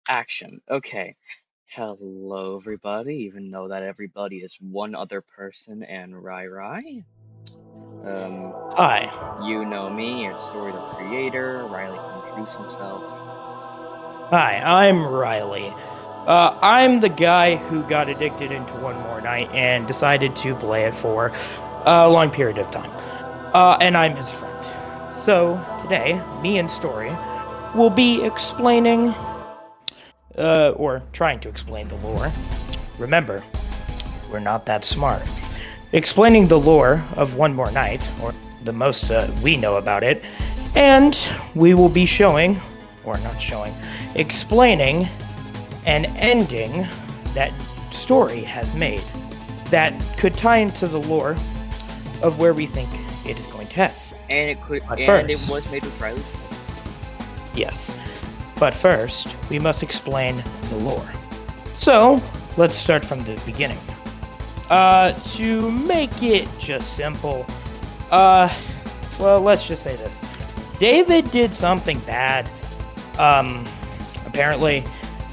Action. Okay. Hello, everybody, even though that everybody is one other person and Rai. Hi, You know me, it's Story the Creator. Riley can introduce himself. I'm Riley. I'm the guy who got addicted into One More Night and decided to play it for a long period of time. And I'm his friend. So today, me and Story will be explaining, or trying to explain the lore. Remember, we're not that smart. Explaining the lore of One More Night, or the most we know about it, and we will be showing, or not showing, explaining an ending that Story has made that could tie into the lore of where we think it is going to head. And it could But and it first, was made with Riley's help. yes, but first, we must explain the lore. So, let's start from the beginning. To make it just simple, well, let's just say this. David did something bad. Apparently,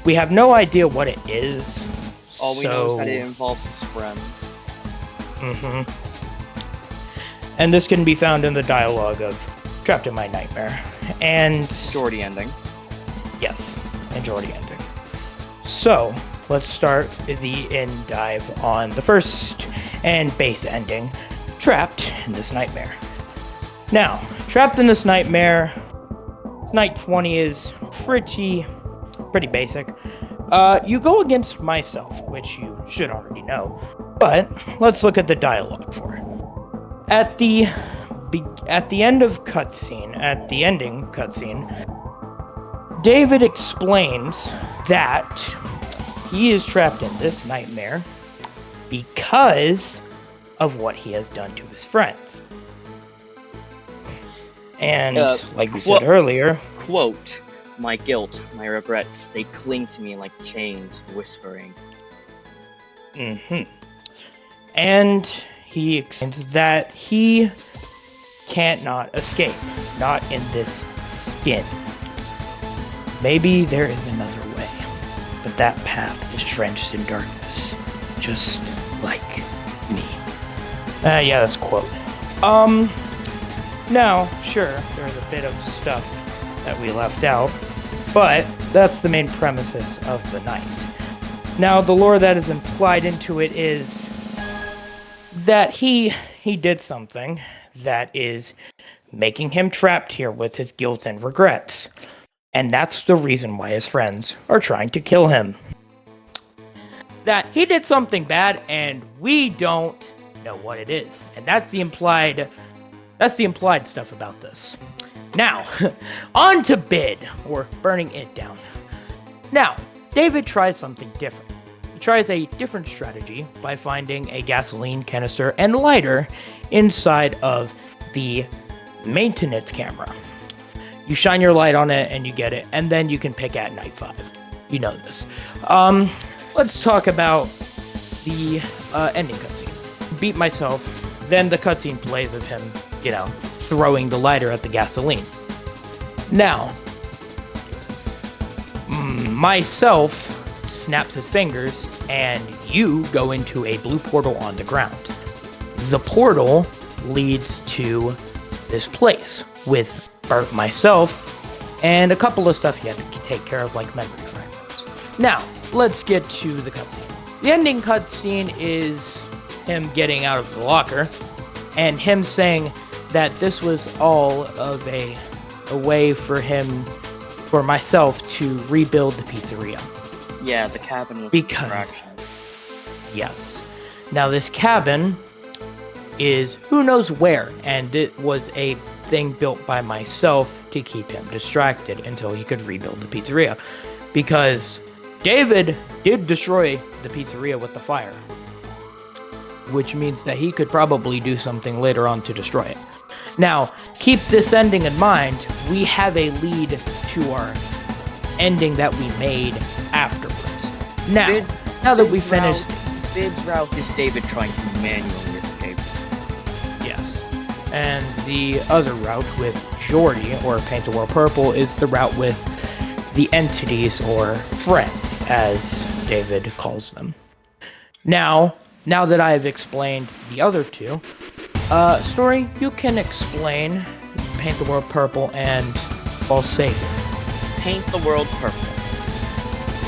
we have no idea what it is. All we know is that it involves his friends. And this can be found in the dialogue of Trapped in My Nightmare. And Jordi ending. yes, and jordi ending. So, let's start the end dive on the first and base ending, Trapped in This Nightmare. Now, Trapped in This Nightmare, night 20 is pretty basic. You go against myself, which you should already know, but let's look at the dialogue for it. At the ending cutscene, David explains that he is trapped in this nightmare because of what he has done to his friends. And like we said earlier, quote, "My guilt, my regrets, they cling to me like chains, whispering." And he explains that he can't not escape, not in this skin. Maybe there is another way, but that path is drenched in darkness, just like me. Yeah, that's a quote. Now, sure, there's a bit of stuff that we left out, but that's the main premises of the night. Now, the lore that is implied into it is that he did something that is making him trapped here with his guilt and regrets. And that's the reason why his friends are trying to kill him. That he did something bad and we don't know what it is. And that's the implied stuff about this. Now, on to Bid, or burning it down. Now, David tries something different. He tries a different strategy by finding a gasoline canister and lighter inside of the maintenance camera. You shine your light on it and you get it, and then you can pick at night 5. You know this. Let's talk about the ending cutscene. Beat myself, then the cutscene plays of him, throwing the lighter at the gasoline. Now, myself snaps his fingers, and you go into a blue portal on the ground. The portal leads to this place with myself and a couple of stuff you have to take care of, like memory fragments. Now, let's get to the cutscene. The ending cutscene is him getting out of the locker and him saying that this was all of a way for myself to rebuild the pizzeria. Yeah, the cabin was because, a distraction. Yes. Now, this cabin is who knows where, and it was a thing built by myself to keep him distracted until he could rebuild the pizzeria. Because David did destroy the pizzeria with the fire, which means that he could probably do something later on to destroy it. Now, keep this ending in mind. We have a lead to our ending that we made afterwards. Now that we finished... Bid's route is David trying to manually escape. Yes. And the other route with Jordi, or Paint the World Purple, is the route with the entities, or friends, as David calls them. Now that I have explained the other two, Story, you can explain Paint the World Purple and False Savior. Paint the world purple.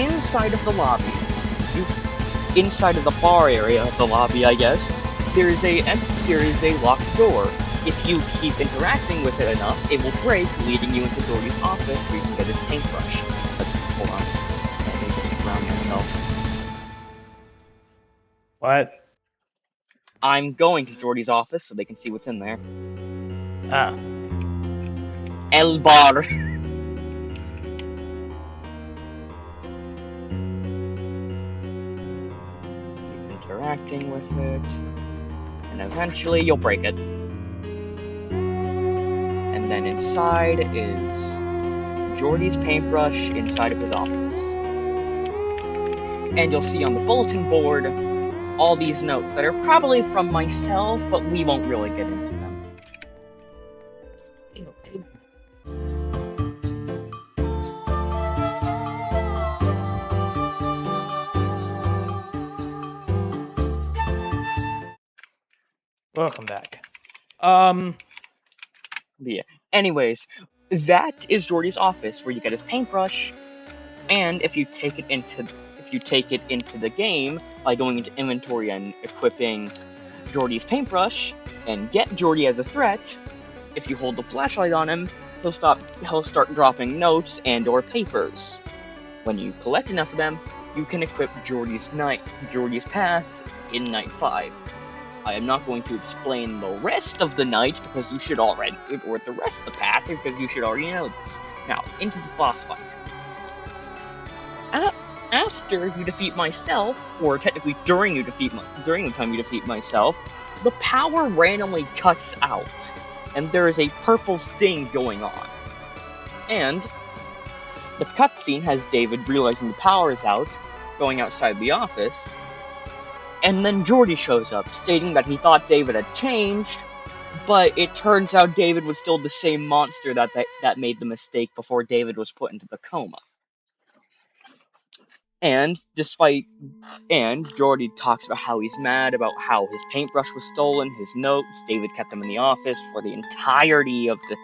Inside of the lobby, inside of the bar area of the lobby, I guess, there is a locked door. If you keep interacting with it enough, it will break, leading you into Jordi's office where you can get his paintbrush. Hold on. Let me just ground myself. What? I'm going to Jordi's office so they can see what's in there. Ah. El bar. Keep interacting with it. And eventually you'll break it. And then inside is Jordi's paintbrush inside of his office. And you'll see on the bulletin board all these notes that are probably from myself, but we won't really get into them. Welcome back. Yeah. Anyways, that is Jordi's office where you get his paintbrush, and if you take it into the game by going into inventory and equipping Jordi's paintbrush and get Jordi as a threat, if you hold the flashlight on him, he'll start dropping notes and/or papers. When you collect enough of them, you can equip Jordi's path in Night 5. I am not going to explain the rest of the night because you should already, or the rest of the path because you should already know this. Now, into the boss fight. After you defeat myself, or technically during the time you defeat myself, the power randomly cuts out, and there is a purple thing going on. And the cutscene has David realizing the power is out, going outside the office, and then Jordi shows up, stating that he thought David had changed, but it turns out David was still the same monster that made the mistake before David was put into the coma. And Jordi talks about how he's mad about how his paintbrush was stolen, his notes, David kept them in the office for the entirety of the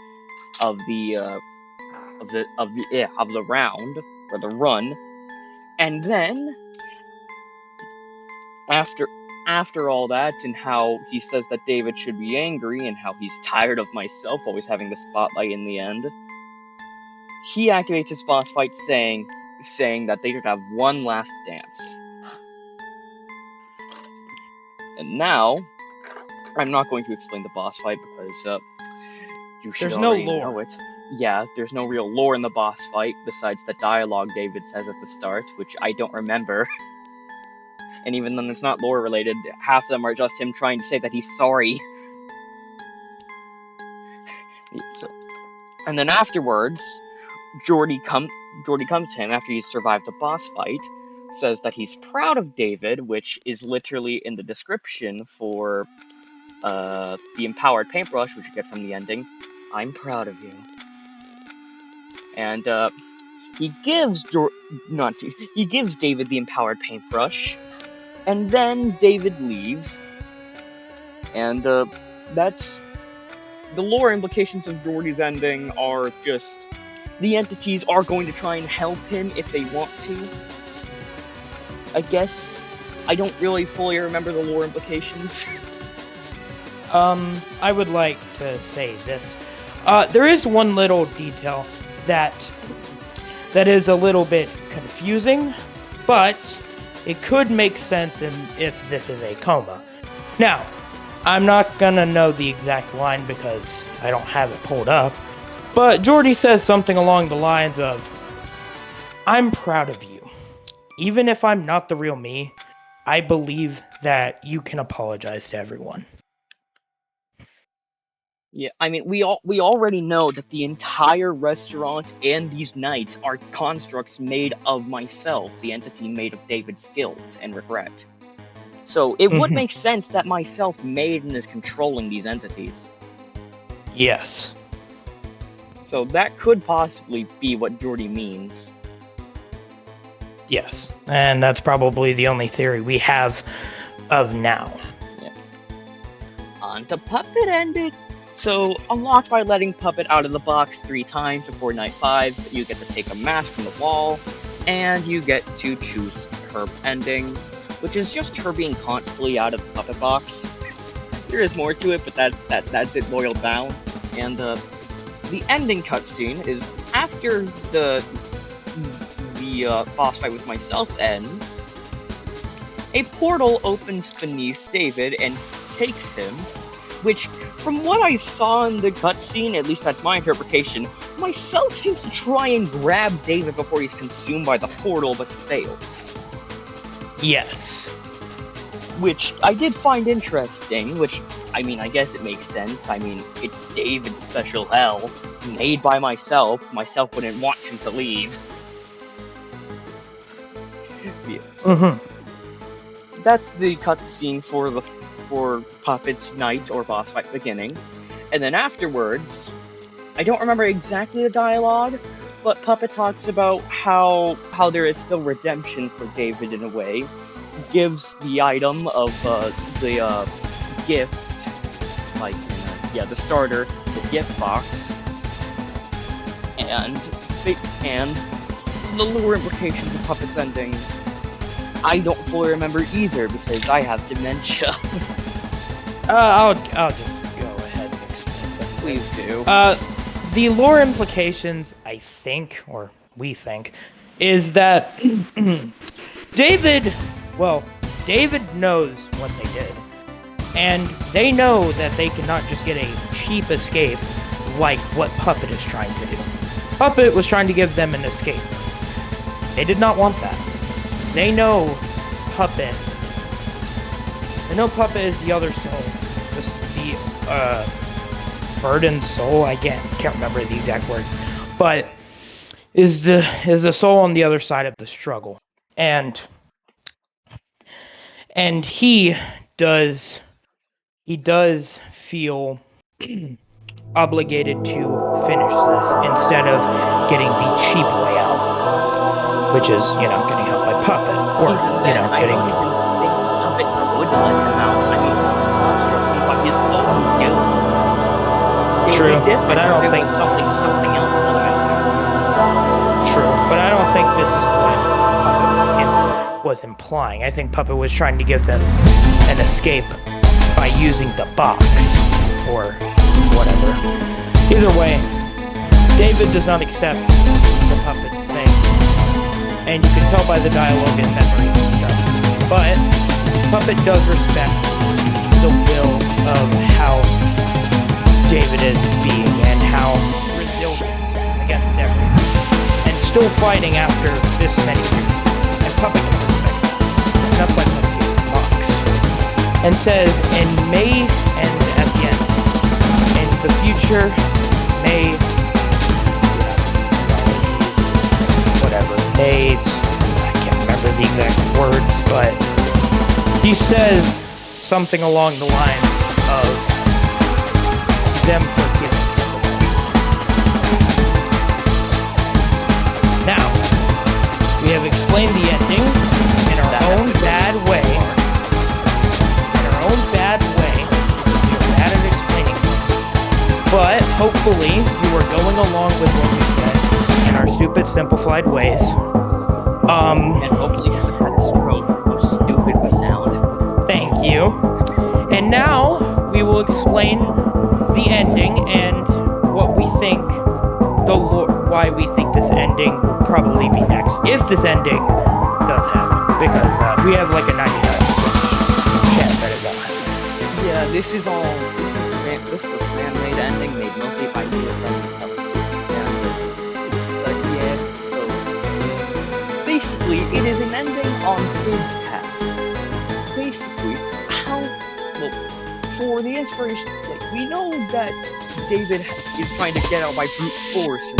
round, or the run. And then after all that, and how he says that David should be angry and how he's tired of myself always having the spotlight in the end, he activates his boss fight saying that they should have one last dance. And now, I'm not going to explain the boss fight because you should already know it. Yeah, there's no real lore in the boss fight besides the dialogue David says at the start, which I don't remember. And even then it's not lore related, half of them are just him trying to say that he's sorry. And then afterwards, Jordi comes to him after he's survived the boss fight, says that he's proud of David, which is literally in the description for the empowered paintbrush, which you get from the ending. I'm proud of you. And he gives David the empowered paintbrush, and then David leaves. And that's the lore implications of Jordi's ending are just the entities are going to try and help him if they want to. I guess I don't really fully remember the lore implications. I would like to say this. There is one little detail that is a little bit confusing, but it could make sense if this is a coma. Now, I'm not gonna know the exact line because I don't have it pulled up, but Jordi says something along the lines of, "I'm proud of you. Even if I'm not the real me, I believe that you can apologize to everyone." Yeah, I mean, we already know that the entire restaurant and these nights are constructs made of myself, the entity made of David's guilt and regret. So it would make sense that myself made and is controlling these entities. Yes. So that could possibly be what Jordi means. Yes, and that's probably the only theory we have of now. Yeah. On to Puppet ending. So, unlocked by letting Puppet out of the box 3 times before night 5, you get to take a mask from the wall, and you get to choose her ending, which is just her being constantly out of the Puppet box. There is more to it, but that's it boiled down. And the ending cutscene is after the boss fight with myself ends, a portal opens beneath David and takes him, which, from what I saw in the cutscene, at least that's my interpretation, myself seems to try and grab David before he's consumed by the portal, but fails. Yes. Which I did find interesting, which, I mean, I guess it makes sense. I mean, it's David's special hell, made by myself. Myself wouldn't want him to leave. Yeah, so that's the cutscene for Puppet's night or boss fight beginning. And then afterwards, I don't remember exactly the dialogue, but Puppet talks about how there is still redemption for David in a way. Gives the item of the gift, like the starter, the gift box, and the lore implications of Puppet's ending. I don't fully remember either because I have dementia. I'll just go ahead and explain something. Please do. The lore implications, I think, or we think, is that David knows what they did. And they know that they cannot just get a cheap escape like what Puppet is trying to do. Puppet was trying to give them an escape. They did not want that. They know Puppet. They know Puppet is the other soul. The burdened soul, I can't remember the exact word. But is the soul on the other side of the struggle. And he does feel obligated to finish this instead of getting the cheap way out, which is, getting helped by Puppet, or, getting... I don't even think Puppet could let him out. I mean, this is a construct by his own guilt. True, but I don't think... something else let him out. True, but I don't think this is what Puppet was implying. I think Puppet was trying to give them an escape by using the box, or whatever. Either way, David does not accept the Puppet's thing, and you can tell by the dialogue and memory and stuff. But Puppet does respect the will of how David is being and how resilient against everything, and still fighting after this many years. And Puppet can respect that. And that's why Puppet gives the box. And says, and may, and at the end, in the future, may, I can't remember the exact words, but he says something along the lines of them forgiving. Now, we have explained the endings in our own bad way. We are bad at explaining them. But hopefully you are going along with what we said in our stupid simplified ways. And hopefully you haven't had a stroke from how stupid we sound. Thank you. And now we will explain the ending and what we think why we think this ending will probably be next, if this ending does happen, because we have like a 99% chance that it won't happen. Yeah, this is a fan-made ending made mostly by me. But yeah, so basically it is an ending on his path. Basically, for the inspiration, we know that David is trying to get out by brute force.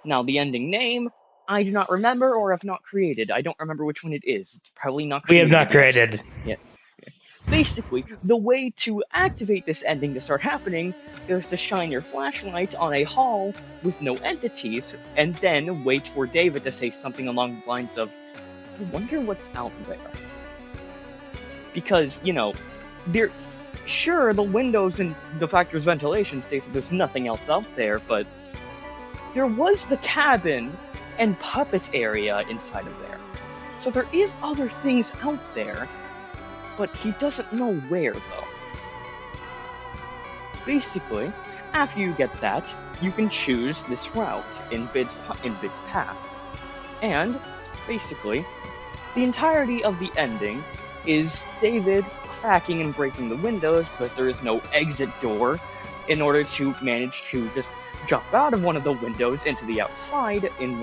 Now, the ending name, I do not remember or have not created. I don't remember which one it is. It's probably not We have not created yet. created. Yeah. Basically, the way to activate this ending to start happening is to shine your flashlight on a hall with no entities, and then wait for David to say something along the lines of, I wonder what's out there. Because, there. Sure, the windows and the factory's ventilation states that there's nothing else out there, but there was the cabin and puppet area inside of there. So there is other things out there, but he doesn't know where, though. Basically, after you get that, you can choose this route in Bid's path. And, basically, the entirety of the ending is David cracking and breaking the windows because there is no exit door in order to manage to just jump out of one of the windows into the outside in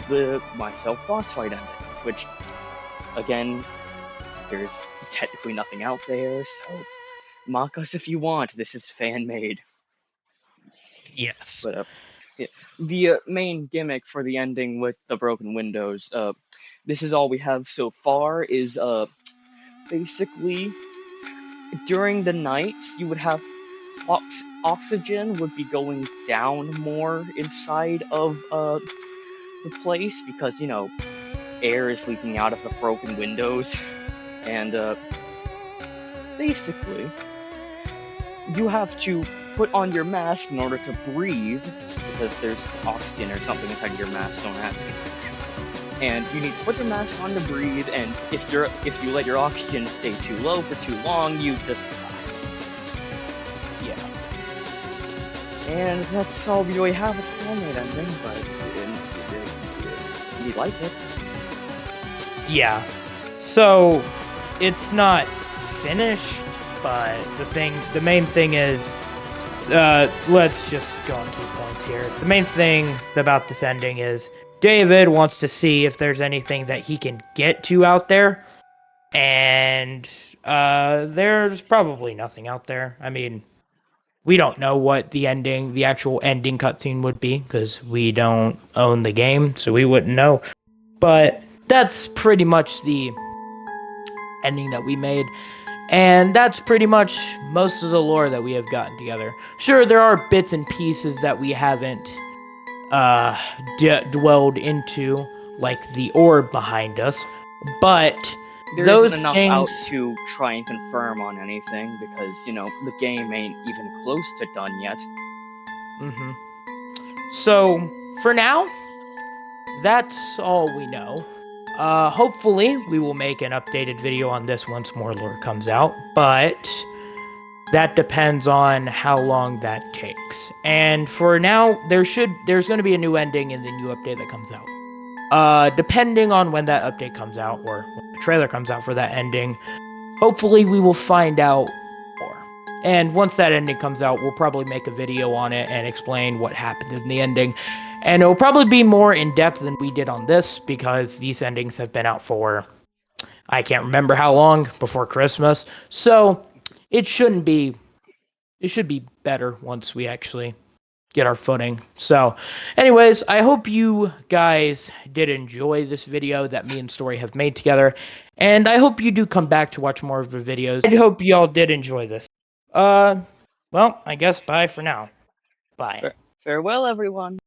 the myself boss fight ending, which, again, there's technically nothing out there, so mock us if you want. This is fan-made. Yes. But yeah. The main gimmick for the ending with the broken windows, this is all we have so far, is basically during the night you would have oxygen would be going down more inside of the place because air is leaking out of the broken windows, and basically you have to put on your mask in order to breathe because there's oxygen or something inside your mask. Don't ask. And you need to put your mask on to breathe, and if you let your oxygen stay too low for too long, you just die. Yeah. And that's all we really have with the fan-made ending, but we like it. Yeah. So it's not finished, but the main thing is, let's just go on key points here. The main thing about this ending is David wants to see if there's anything that he can get to out there, and there's probably nothing out there. I mean, we don't know what the actual ending cutscene would be because we don't own the game, so we wouldn't know. But that's pretty much the ending that we made. And that's pretty much most of the lore that we have gotten together. Sure, there are bits and pieces that we haven't dwelled into, like the orb behind us, but there those isn't enough things out to try and confirm on anything because the game ain't even close to done yet. So for now, that's all we know. Hopefully we will make an updated video on this once more lore comes out, but that depends on how long that takes. And for now, there's going to be a new ending in the new update that comes out. Depending on when that update comes out or when the trailer comes out for that ending, hopefully we will find out more. And once that ending comes out, we'll probably make a video on it and explain what happened in the ending. And it'll probably be more in depth than we did on this because these endings have been out for, I can't remember how long, before Christmas. So it should be better once we actually get our footing. So anyways, I hope you guys did enjoy this video that me and Story have made together, and I hope you do come back to watch more of the videos. I hope y'all did enjoy this. Well, I guess bye for now. Bye. Farewell, everyone.